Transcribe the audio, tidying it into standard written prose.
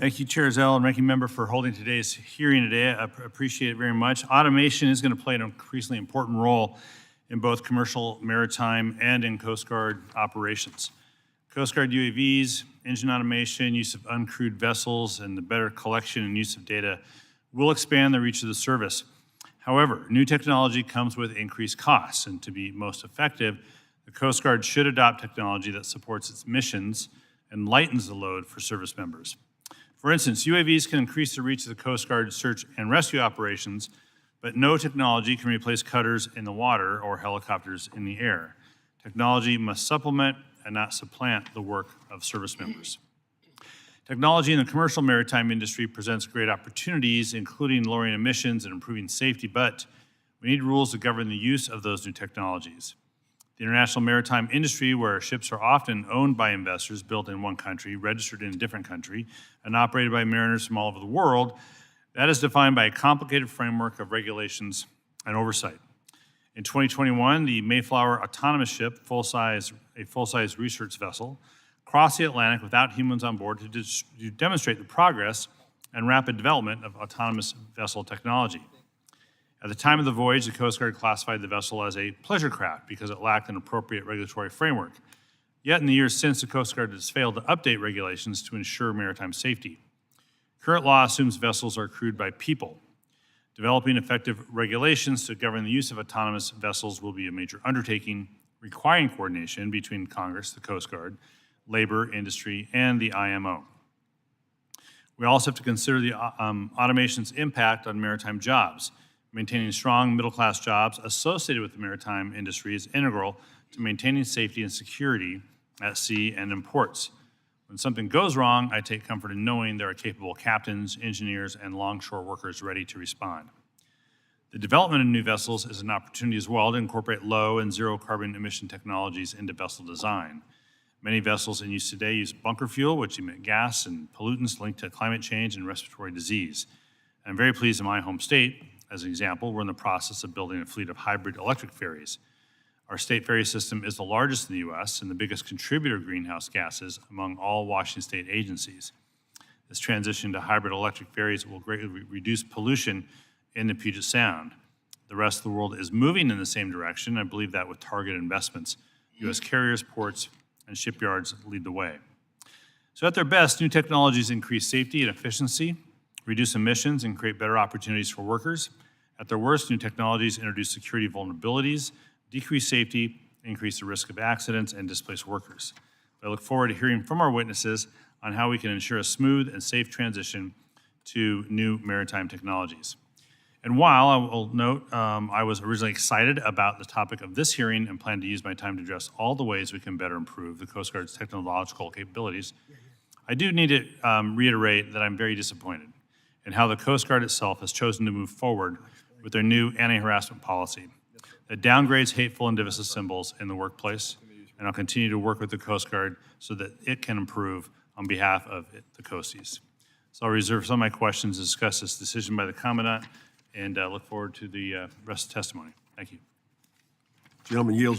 Thank you, Chair Zell and Ranking Member, for holding today's hearing today. I appreciate it very much. Automation is going to play an increasingly important role in both commercial, maritime, and in Coast Guard operations. Coast Guard UAVs, engine automation, use of uncrewed vessels, and the better collection and use of data will expand the reach of the service. However, new technology comes with increased costs, and to be most effective, the Coast Guard should adopt technology that supports its missions and lightens the load for service members. For instance, UAVs can increase the reach of the Coast Guard search and rescue operations, but no technology can replace cutters in the water or helicopters in the air. Technology must supplement and not supplant the work of service members. Technology in the commercial maritime industry presents great opportunities, including lowering emissions and improving safety, but we need rules to govern the use of those new technologies. The international maritime industry, where ships are often owned by investors built in one country, registered in a different country, and operated by mariners from all over the world, that is defined by a complicated framework of regulations and oversight. In 2021, the Mayflower autonomous ship, a full-size research vessel, crossed the Atlantic without humans on board to demonstrate the progress and rapid development of autonomous vessel technology. At the time of the voyage, the Coast Guard classified the vessel as a pleasure craft because it lacked an appropriate regulatory framework. Yet in the years since, the Coast Guard has failed to update regulations to ensure maritime safety. Current law assumes vessels are crewed by people. Developing effective regulations to govern the use of autonomous vessels will be a major undertaking, requiring coordination between Congress, the Coast Guard, labor, industry, and the IMO. We also have to consider the automation's impact on maritime jobs. Maintaining strong middle-class jobs associated with the maritime industry is integral to maintaining safety and security at sea and in ports. When something goes wrong, I take comfort in knowing there are capable captains, engineers, and longshore workers ready to respond. The development of new vessels is an opportunity as well to incorporate low and zero carbon emission technologies into vessel design. Many vessels in use today use bunker fuel, which emit gas and pollutants linked to climate change and respiratory disease. I'm very pleased in my home state. As an example, we're in the process of building a fleet of hybrid electric ferries. Our state ferry system is the largest in the U.S. and the biggest contributor of greenhouse gases among all Washington state agencies. This transition to hybrid electric ferries will greatly reduce pollution in the Puget Sound. The rest of the world is moving in the same direction. I believe that with targeted investments, U.S. carriers, ports, and shipyards lead the way. So at their best, new technologies increase safety and efficiency, reduce emissions, and create better opportunities for workers. At their worst, new technologies introduce security vulnerabilities, decrease safety, increase the risk of accidents, and displace workers. I look forward to hearing from our witnesses on how we can ensure a smooth and safe transition to new maritime technologies. And while I will note I was originally excited about the topic of this hearing and plan to use my time to address all the ways we can better improve the Coast Guard's technological capabilities, I do need to reiterate that I'm very disappointed in how the Coast Guard itself has chosen to move forward with their new anti-harassment policy that downgrades hateful and divisive symbols in the workplace, and I'll continue to work with the Coast Guard so that it can improve on behalf of the Coasties. So I'll reserve some of my questions to discuss this decision by the Commandant and look forward to the rest of the testimony. Thank you. Gentleman yields.